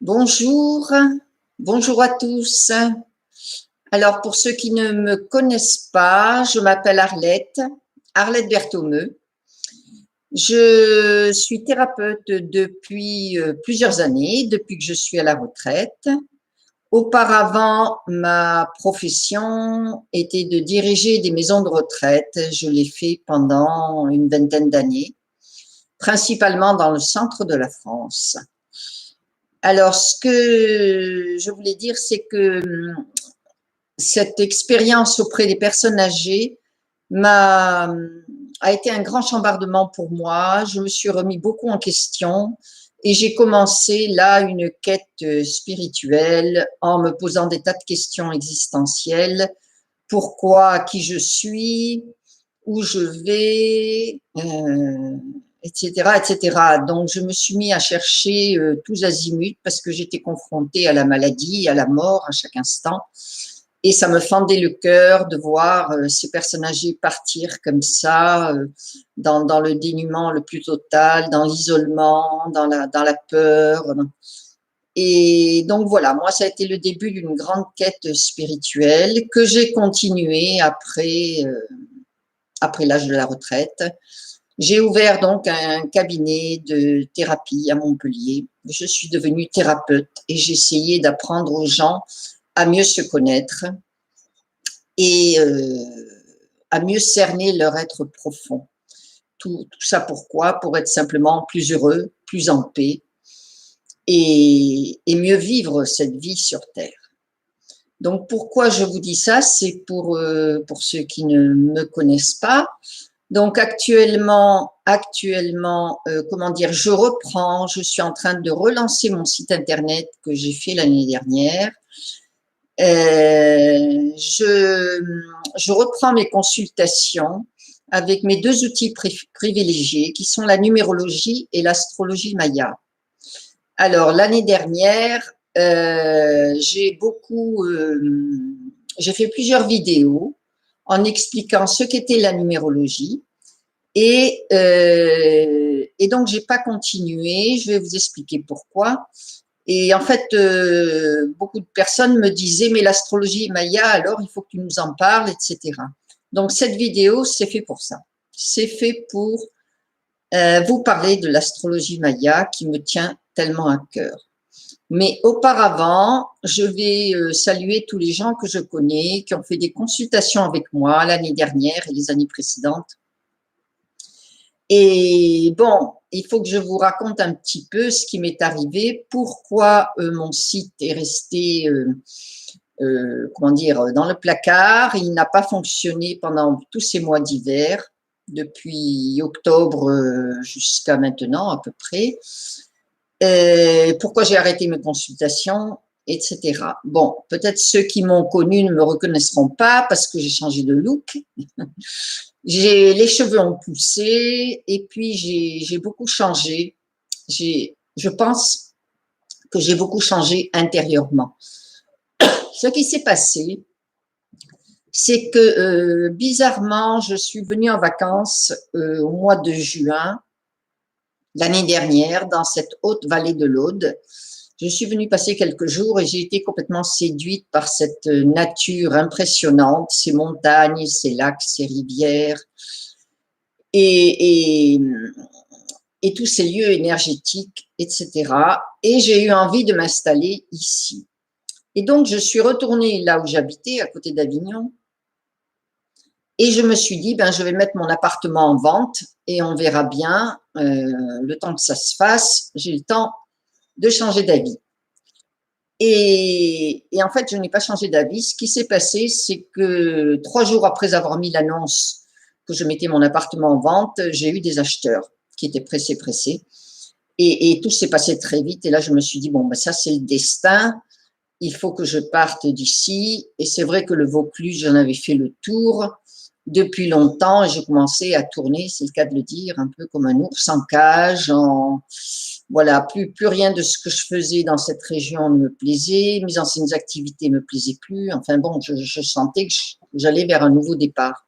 Bonjour, bonjour à tous. Alors, pour ceux qui ne me connaissent pas, je m'appelle Arlette Berthomeu. Je suis thérapeute depuis plusieurs années, depuis que je suis à la retraite. Auparavant, ma profession était de diriger des maisons de retraite. Je l'ai fait pendant une vingtaine d'années, principalement dans le centre de la France. Alors, ce que je voulais dire, c'est que cette expérience auprès des personnes âgées a été un grand chambardement pour moi. Je me suis remis beaucoup en question et j'ai commencé là une quête spirituelle en me posant des tas de questions existentielles. Pourquoi, qui je suis, où je vais, etc., etc. Donc, je me suis mis à chercher tous azimuts parce que j'étais confrontée à la maladie, à la mort à chaque instant. Et ça me fendait le cœur de voir ces personnes âgées partir comme ça, dans le dénuement le plus total, dans l'isolement, dans la peur. Et donc voilà, moi, ça a été le début d'une grande quête spirituelle que j'ai continuée après l'âge de la retraite. J'ai ouvert donc un cabinet de thérapie à Montpellier. Je suis devenue thérapeute et j'ai essayé d'apprendre aux gens à mieux se connaître et à mieux cerner leur être profond. Tout ça pourquoi? Pour être simplement plus heureux, plus en paix et mieux vivre cette vie sur Terre. Donc pourquoi je vous dis ça? C'est pour ceux qui ne me connaissent pas. Donc actuellement, comment dire, je suis en train de relancer mon site internet que j'ai fait l'année dernière. Je reprends mes consultations avec mes deux outils privilégiés qui sont la numérologie et l'astrologie maya. Alors l'année dernière, j'ai fait plusieurs vidéos en expliquant ce qu'était la numérologie et donc j'ai pas continué. Je vais vous expliquer pourquoi. Et en fait, beaucoup de personnes me disaient, mais l'astrologie maya, alors il faut que tu nous en parles, etc. Donc cette vidéo, c'est fait pour ça. C'est fait pour vous parler de l'astrologie maya qui me tient tellement à cœur. Mais auparavant, je vais saluer tous les gens que je connais, qui ont fait des consultations avec moi l'année dernière et les années précédentes. Et bon, il faut que je vous raconte un petit peu ce qui m'est arrivé, pourquoi mon site est resté, comment dire, dans le placard. Il n'a pas fonctionné pendant tous ces mois d'hiver, depuis octobre jusqu'à maintenant à peu près. Pourquoi j'ai arrêté mes consultations, etc. Bon, peut-être ceux qui m'ont connu ne me reconnaîtront pas parce que j'ai changé de look. Les cheveux ont poussé et puis j'ai beaucoup changé. Je pense que j'ai beaucoup changé intérieurement. Ce qui s'est passé, c'est que bizarrement, je suis venue en vacances au mois de juin l'année dernière dans cette haute vallée de l'Aude. Je suis venue passer quelques jours et j'ai été complètement séduite par cette nature impressionnante, ces montagnes, ces lacs, ces rivières et, et, et tous ces lieux énergétiques, etc. Et j'ai eu envie de m'installer ici. Et donc, je suis retournée là où j'habitais, à côté d'Avignon, et je me suis dit, ben, je vais mettre mon appartement en vente et on verra bien le temps que ça se fasse. J'ai le temps de changer d'avis. Et en fait, je n'ai pas changé d'avis. Ce qui s'est passé, c'est que 3 jours après avoir mis l'annonce que je mettais mon appartement en vente, j'ai eu des acheteurs qui étaient pressés. Et tout s'est passé très vite. Et là, je me suis dit, bon, ben ça, c'est le destin. Il faut que je parte d'ici. Et c'est vrai que le Vaucluse, j'en avais fait le tour depuis longtemps et j'ai commencé à tourner, c'est le cas de le dire, un peu comme un ours en cage. Voilà, plus rien de ce que je faisais dans cette région ne me plaisait. Mes anciennes activités ne me plaisaient plus. Enfin bon, je sentais que j'allais vers un nouveau départ.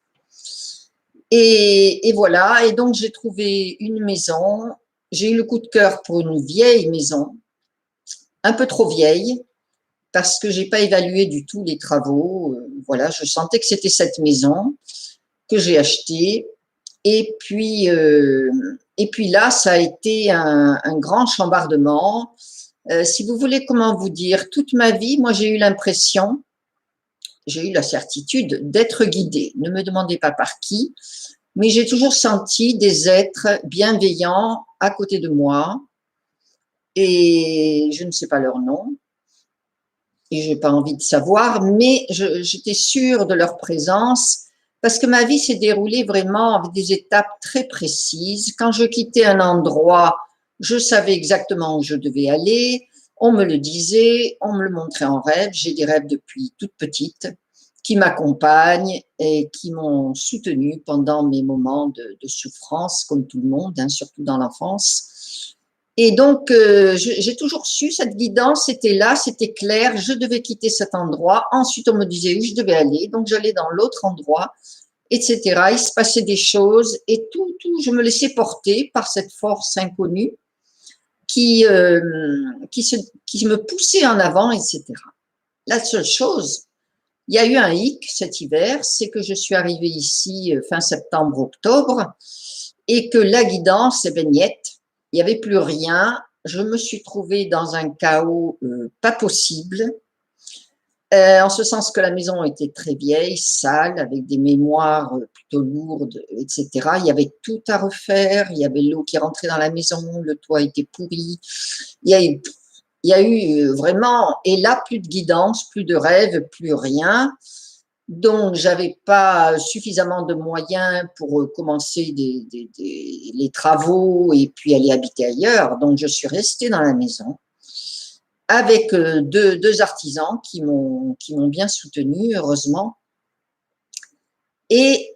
Et voilà, et donc j'ai trouvé une maison. J'ai eu le coup de cœur pour une vieille maison un peu trop vieille, parce que j'ai pas évalué du tout les travaux. Voilà, je sentais que c'était cette maison que j'ai achetée. Et puis là, ça a été un grand chambardement. Si vous voulez, comment vous dire, toute ma vie, moi, j'ai eu l'impression, j'ai eu la certitude d'être guidée. Ne me demandez pas par qui, mais j'ai toujours senti des êtres bienveillants à côté de moi, et je ne sais pas leur nom, et je n'ai pas envie de savoir, mais j'étais sûre de leur présence, parce que ma vie s'est déroulée vraiment avec des étapes très précises. Quand je quittais un endroit, je savais exactement où je devais aller, on me le disait, on me le montrait en rêve. J'ai des rêves depuis toute petite qui m'accompagnent et qui m'ont soutenue pendant mes moments de souffrance, comme tout le monde, hein, surtout dans l'enfance. Et donc, j'ai toujours su, cette guidance était là, c'était clair, je devais quitter cet endroit. Ensuite, on me disait où je devais aller, donc j'allais dans l'autre endroit, etc. Il se passait des choses et je me laissais porter par cette force inconnue qui, qui me poussait en avant, etc. La seule chose, il y a eu un hic cet hiver, c'est que je suis arrivée ici fin septembre-octobre et que la guidance est baignette. Il n'y avait plus rien. Je me suis trouvée dans un chaos pas possible, en ce sens que la maison était très vieille, sale, avec des mémoires plutôt lourdes, etc. Il y avait tout à refaire. Il y avait l'eau qui rentrait dans la maison, le toit était pourri. Il y a eu vraiment, et là, plus de guidance, plus de rêve, plus rien. Donc, j'avais pas suffisamment de moyens pour commencer les travaux et puis aller habiter ailleurs. Donc, je suis restée dans la maison avec deux artisans qui m'ont bien soutenue, heureusement. Et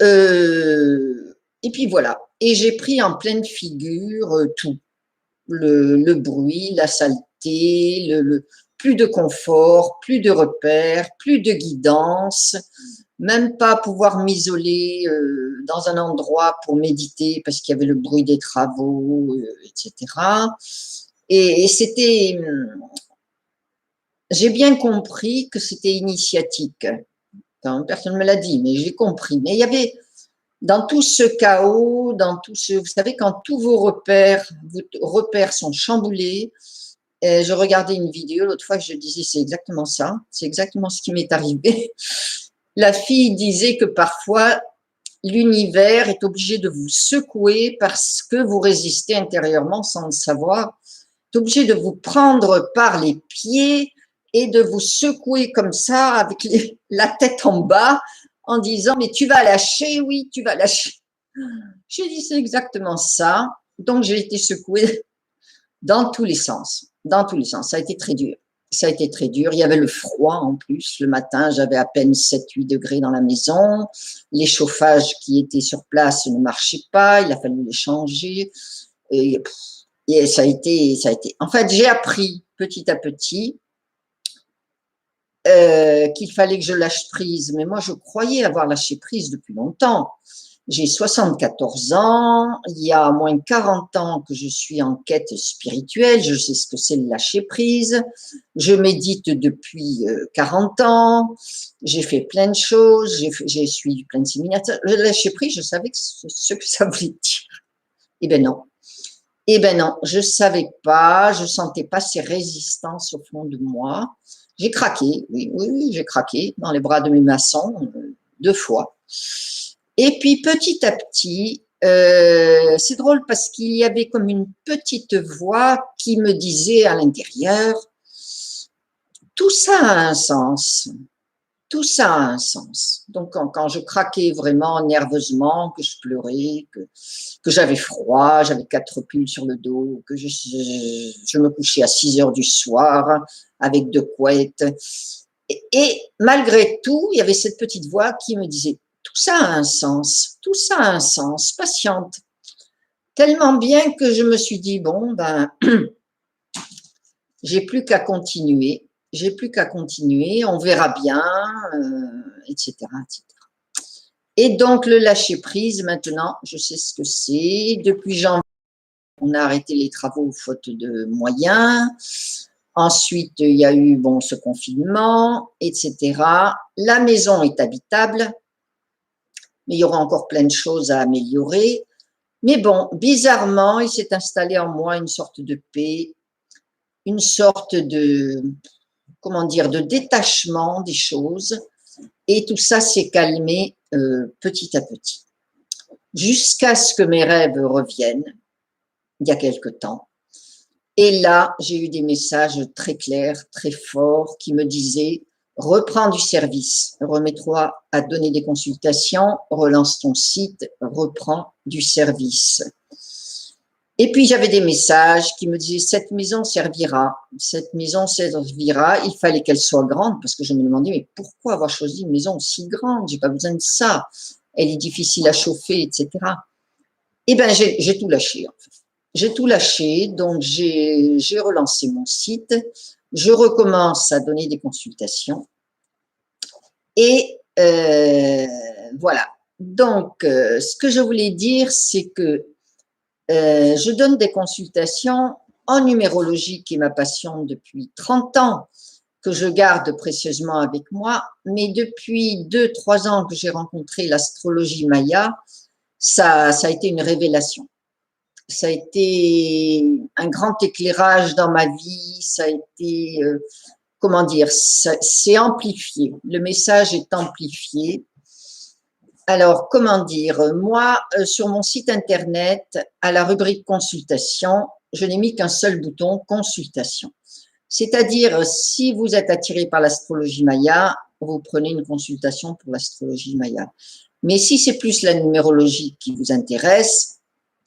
puis voilà. Et j'ai pris en pleine figure tout. Le bruit, la saleté, plus de confort, plus de repères, plus de guidance, même pas pouvoir m'isoler dans un endroit pour méditer parce qu'il y avait le bruit des travaux, etc. Et c'était, j'ai bien compris que c'était initiatique. Enfin, personne ne me l'a dit, mais j'ai compris. Mais il y avait, dans tout ce chaos, vous savez, quand tous vos repères sont chamboulés, et je regardais une vidéo l'autre fois, je disais, c'est exactement ça, c'est exactement ce qui m'est arrivé. La fille disait que parfois, l'univers est obligé de vous secouer parce que vous résistez intérieurement sans le savoir. Il est obligé de vous prendre par les pieds et de vous secouer comme ça avec la tête en bas en disant mais tu vas lâcher, oui, tu vas lâcher. J'ai dit c'est exactement ça. Donc j'ai été secouée dans tous les sens, dans tous les sens. Ça a été très dur. Ça a été très dur. Il y avait le froid en plus. Le matin, j'avais à peine 7-8 degrés dans la maison. Les chauffages qui étaient sur place ne marchaient pas. Il a fallu les changer. Et ça a été. En fait, j'ai appris petit à petit qu'il fallait que je lâche prise. Mais moi, je croyais avoir lâché prise depuis longtemps. J'ai 74 ans, il y a moins de 40 ans que je suis en quête spirituelle, je sais ce que c'est le lâcher prise, je médite depuis 40 ans, j'ai fait plein de choses, j'ai suivi plein de séminaires. Le lâcher prise, je savais ce que ça voulait dire. Eh bien non. Eh bien non, je ne savais pas, je ne sentais pas ces résistances au fond de moi. J'ai craqué, oui, j'ai craqué dans les bras de mes maçons 2 fois. Et puis petit à petit, c'est drôle parce qu'il y avait comme une petite voix qui me disait à l'intérieur, tout ça a un sens, tout ça a un sens. Donc quand je craquais vraiment nerveusement, que je pleurais, que j'avais froid, j'avais 4 pulls sur le dos, que je me couchais à 6 heures du soir avec 2 couettes. Et malgré tout, il y avait cette petite voix qui me disait, tout ça a un sens, tout ça a un sens, patiente. Tellement bien que je me suis dit, bon, ben, j'ai plus qu'à continuer, on verra bien, etc., etc. Et donc, le lâcher-prise, maintenant, je sais ce que c'est. Depuis janvier, on a arrêté les travaux faute de moyens. Ensuite, il y a eu bon, ce confinement, etc. La maison est habitable, mais il y aura encore plein de choses à améliorer. Mais bon, bizarrement, il s'est installé en moi une sorte de paix, une sorte de, comment dire, de détachement des choses. Et tout ça s'est calmé petit à petit. Jusqu'à ce que mes rêves reviennent, il y a quelque temps. Et là, j'ai eu des messages très clairs, très forts, qui me disaient « Reprends du service, remets-toi à donner des consultations, relance ton site, reprends du service. » Et puis, j'avais des messages qui me disaient « Cette maison servira, cette maison servira. » Il fallait qu'elle soit grande, parce que je me demandais « Mais pourquoi avoir choisi une maison aussi grande? J'ai pas besoin de ça. Elle est difficile à chauffer, etc. » Eh bien, j'ai tout lâché, en fait. J'ai tout lâché, donc j'ai relancé mon site, je recommence à donner des consultations et voilà. Donc, ce que je voulais dire, c'est que je donne des consultations en numérologie, qui est ma passion depuis 30 ans, que je garde précieusement avec moi, mais depuis 2-3 ans que j'ai rencontré l'astrologie Maya, ça a été une révélation. Ça a été un grand éclairage dans ma vie, ça a été, comment dire, c'est amplifié, le message est amplifié. Alors, comment dire, moi, sur mon site internet, à la rubrique consultation, je n'ai mis qu'un seul bouton, consultation. C'est-à-dire, si vous êtes attiré par l'astrologie Maya, vous prenez une consultation pour l'astrologie Maya. Mais si c'est plus la numérologie qui vous intéresse,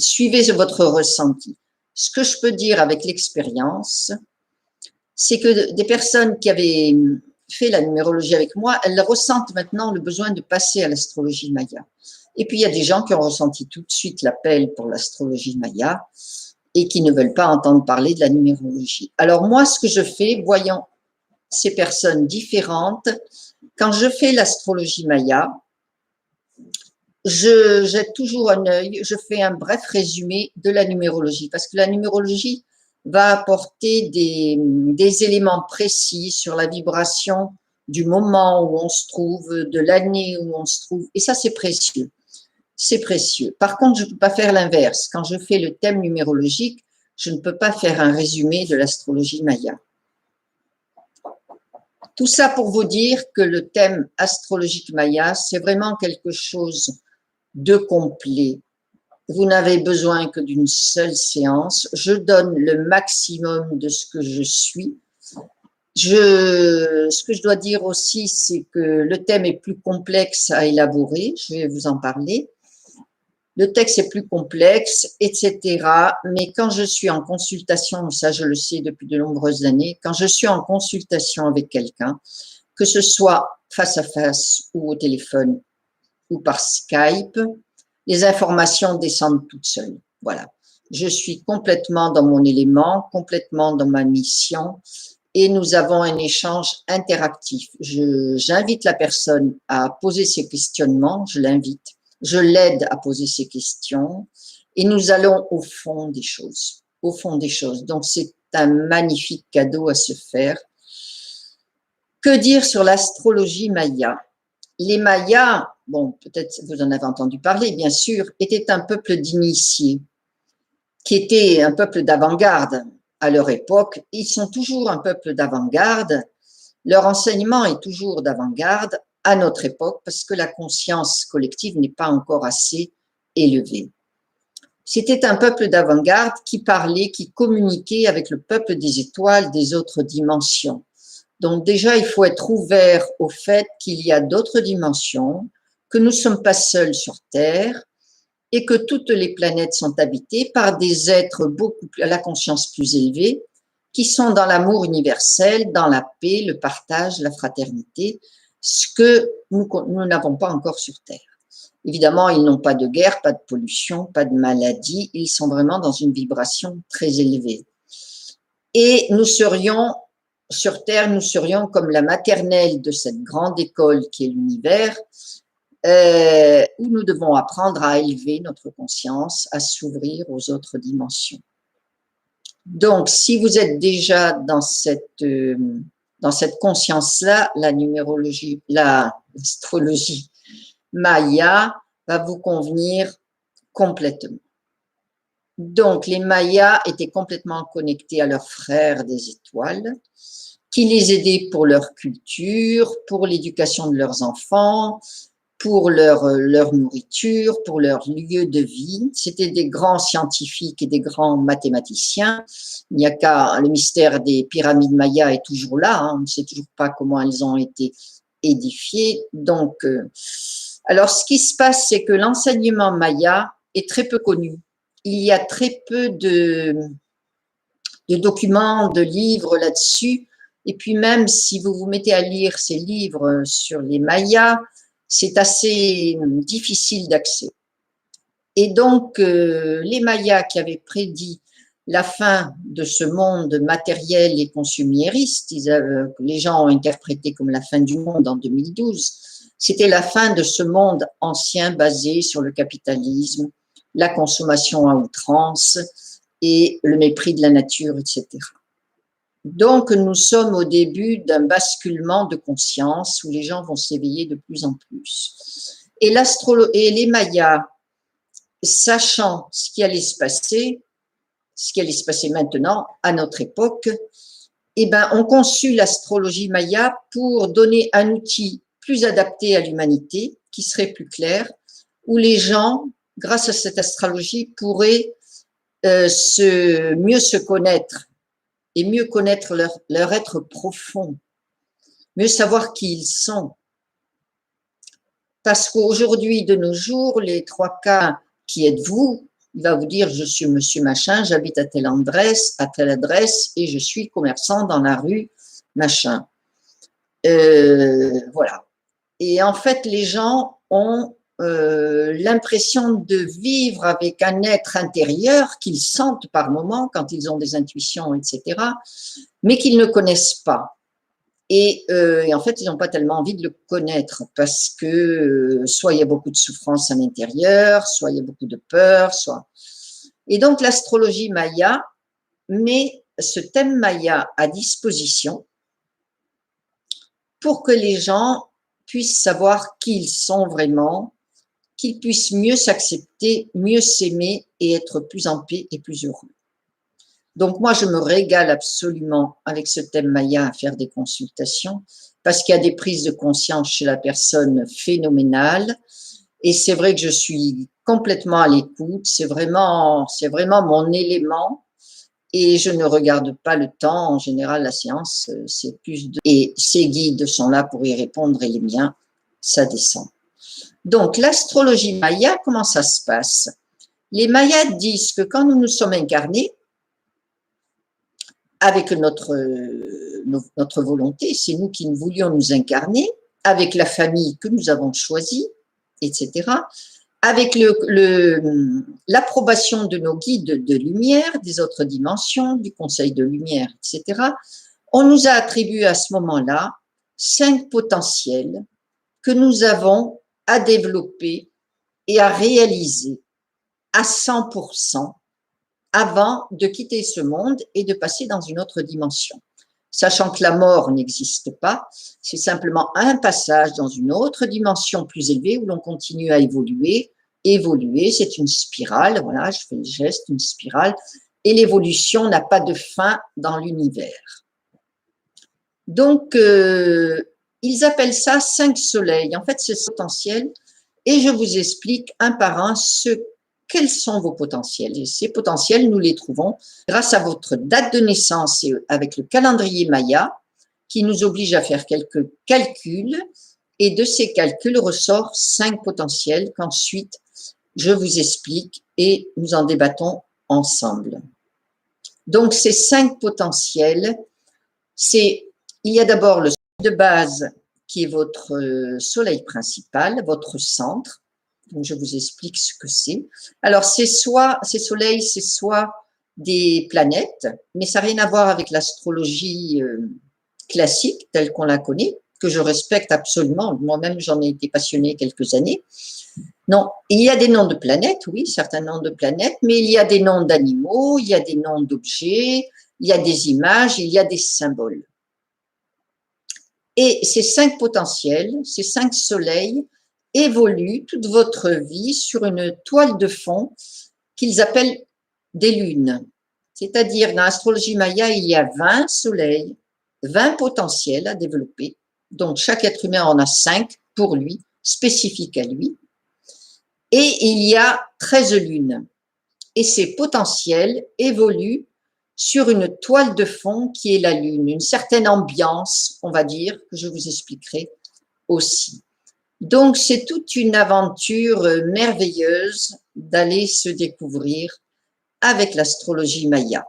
suivez votre ressenti. Ce que je peux dire avec l'expérience, c'est que des personnes qui avaient fait la numérologie avec moi, elles ressentent maintenant le besoin de passer à l'astrologie Maya. Et puis, il y a des gens qui ont ressenti tout de suite l'appel pour l'astrologie Maya et qui ne veulent pas entendre parler de la numérologie. Alors moi, ce que je fais, voyant ces personnes différentes, quand je fais l'astrologie Maya, je jette toujours un œil, je fais un bref résumé de la numérologie, parce que la numérologie va apporter des éléments précis sur la vibration du moment où on se trouve, de l'année où on se trouve, et ça c'est précieux. C'est précieux. Par contre, je ne peux pas faire l'inverse. Quand je fais le thème numérologique, je ne peux pas faire un résumé de l'astrologie Maya. Tout ça pour vous dire que le thème astrologique Maya, c'est vraiment quelque chose de complet. Vous n'avez besoin que d'une seule séance. Je donne le maximum de ce que je suis. Ce que je dois dire aussi, c'est que le thème est plus complexe à élaborer. Je vais vous en parler. Le texte est plus complexe, etc. Mais quand je suis en consultation, ça je le sais depuis de nombreuses années, quand je suis en consultation avec quelqu'un, que ce soit face à face ou au téléphone ou par Skype, les informations descendent toutes seules. Voilà. Je suis complètement dans mon élément, complètement dans ma mission et nous avons un échange interactif. J'invite la personne à poser ses questionnements, je l'invite. Je l'aide à poser ses questions et nous allons au fond des choses, au fond des choses. Donc, c'est un magnifique cadeau à se faire. Que dire sur l'astrologie Maya? Les Mayas, bon, peut-être vous en avez entendu parler, bien sûr, étaient un peuple d'initiés, qui était un peuple d'avant-garde à leur époque. Ils sont toujours un peuple d'avant-garde. Leur enseignement est toujours d'avant-garde à notre époque parce que la conscience collective n'est pas encore assez élevée. C'était un peuple d'avant-garde qui parlait, qui communiquait avec le peuple des étoiles des autres dimensions. Donc déjà, il faut être ouvert au fait qu'il y a d'autres dimensions, que nous ne sommes pas seuls sur Terre et que toutes les planètes sont habitées par des êtres beaucoup plus, à la conscience plus élevée, qui sont dans l'amour universel, dans la paix, le partage, la fraternité, ce que nous n'avons pas encore sur Terre. Évidemment, ils n'ont pas de guerre, pas de pollution, pas de maladie, ils sont vraiment dans une vibration très élevée. Et nous serions, sur Terre, nous serions comme la maternelle de cette grande école qui est l'univers, où nous devons apprendre à élever notre conscience, à s'ouvrir aux autres dimensions. Donc, si vous êtes déjà dans cette conscience-là, la numérologie, l'astrologie Maya va vous convenir complètement. Donc, les Mayas étaient complètement connectés à leurs frères des étoiles, qui les aidaient pour leur culture, pour l'éducation de leurs enfants, pour leur nourriture, pour leur lieu de vie. C'était des grands scientifiques et des grands mathématiciens. Il n'y a qu'à, le mystère des pyramides mayas est toujours là, hein. On ne sait toujours pas comment elles ont été édifiées. Donc, alors ce qui se passe, c'est que l'enseignement maya est très peu connu. Il y a très peu de documents, de livres là-dessus. Et puis même si vous vous mettez à lire ces livres sur les Mayas, c'est assez difficile d'accès. Et donc, les Mayas qui avaient prédit la fin de ce monde matériel et consumériste, les gens ont interprété comme la fin du monde en 2012, c'était la fin de ce monde ancien basé sur le capitalisme, la consommation à outrance et le mépris de la nature, etc. Donc, nous sommes au début d'un basculement de conscience où les gens vont s'éveiller de plus en plus. Et les Mayas, sachant ce qui allait se passer maintenant, à notre époque, eh ben, ont conçu l'astrologie Maya pour donner un outil plus adapté à l'humanité, qui serait plus clair, où les gens, grâce à cette astrologie, pourraient mieux se connaître et mieux connaître leur être profond, mieux savoir qui ils sont. Parce qu'aujourd'hui, de nos jours, les trois cas, qui êtes-vous? Il va vous dire, je suis monsieur machin, j'habite à telle adresse et je suis commerçant dans la rue machin. Voilà. Et en fait, les gens ont l'impression de vivre avec un être intérieur qu'ils sentent par moments quand ils ont des intuitions, etc., mais qu'ils ne connaissent pas. Et en fait, ils n'ont pas tellement envie de le connaître parce que soit il y a beaucoup de souffrance à l'intérieur, soit il y a beaucoup de peur, soit… Et donc, l'astrologie maya met ce thème maya à disposition pour que les gens puissent savoir qui ils sont vraiment, qu'ils puissent mieux s'accepter, mieux s'aimer et être plus en paix et plus heureux. Donc moi, je me régale absolument avec ce thème maya à faire des consultations parce qu'il y a des prises de conscience chez la personne phénoménales et c'est vrai que je suis complètement à l'écoute, c'est vraiment mon élément et je ne regarde pas le temps. En général, la séance, c'est plus de… Et ces guides sont là pour y répondre et les miens, ça descend. Donc, l'astrologie maya, comment ça se passe? Les mayas disent que quand nous nous sommes incarnés, avec notre volonté, c'est nous qui voulions nous incarner, avec la famille que nous avons choisie, etc., avec l'approbation de nos guides de lumière, des autres dimensions, du conseil de lumière, etc., on nous a attribué à ce moment-là 5 potentiels que nous avons à développer et à réaliser à 100% avant de quitter ce monde et de passer dans une autre dimension. Sachant que la mort n'existe pas, c'est simplement un passage dans une autre dimension plus élevée où l'on continue à évoluer. Évoluer, c'est une spirale, voilà, je fais le geste, une spirale, et l'évolution n'a pas de fin dans l'univers. Donc, ils appellent ça 5 soleils. En fait, c'est potentiel, et je vous explique un par un quels sont vos potentiels. Et ces potentiels, nous les trouvons grâce à votre date de naissance et avec le calendrier Maya, qui nous oblige à faire quelques calculs. Et de ces calculs ressort 5 potentiels qu'ensuite je vous explique et nous en débattons ensemble. Donc, ces 5 potentiels, il y a d'abord le soleil de base qui est votre soleil principal, votre centre. Donc, je vous explique ce que c'est. Alors, ces soleils, c'est soit des planètes, mais ça n'a rien à voir avec l'astrologie classique telle qu'on la connaît, que je respecte absolument. Moi-même, j'en ai été passionnée quelques années. Non, il y a des noms de planètes, oui, certains noms de planètes, mais il y a des noms d'animaux, il y a des noms d'objets, il y a des images, il y a des symboles. Et ces 5 potentiels, ces 5 soleils évoluent toute votre vie sur une toile de fond qu'ils appellent des lunes. C'est-à-dire, dans l'astrologie maya, il y a 20 soleils, 20 potentiels à développer. Donc, chaque être humain en a 5 pour lui, spécifiques à lui. Et il y a 13 lunes. Et ces potentiels évoluent sur une toile de fond qui est la lune, une certaine ambiance, on va dire, que je vous expliquerai aussi. Donc, c'est toute une aventure merveilleuse d'aller se découvrir avec l'astrologie maya.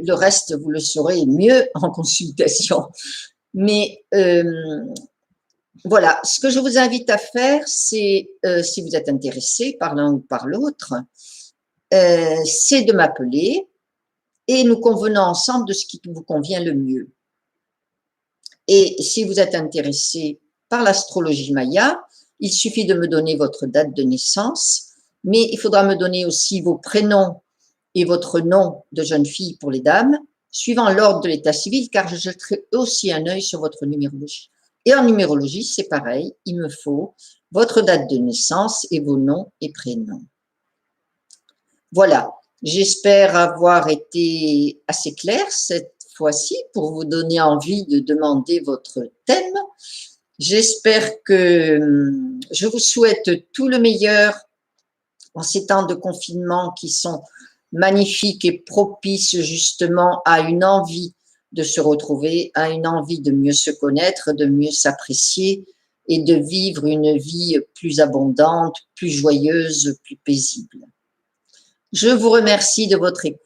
Le reste, vous le saurez mieux en consultation. Mais voilà, ce que je vous invite à faire, c'est, si vous êtes intéressé par l'un ou par l'autre, c'est de m'appeler et nous convenons ensemble de ce qui vous convient le mieux. Et si vous êtes intéressé par l'astrologie maya, il suffit de me donner votre date de naissance, mais il faudra me donner aussi vos prénoms et votre nom de jeune fille pour les dames, suivant l'ordre de l'état civil, car je jetterai aussi un œil sur votre numérologie. Et en numérologie, c'est pareil, il me faut votre date de naissance et vos noms et prénoms. Voilà, j'espère avoir été assez claire cette fois-ci pour vous donner envie de demander votre thème. J'espère que je vous souhaite tout le meilleur en ces temps de confinement qui sont magnifiques et propices justement à une envie de se retrouver, à une envie de mieux se connaître, de mieux s'apprécier et de vivre une vie plus abondante, plus joyeuse, plus paisible. Je vous remercie de votre écoute.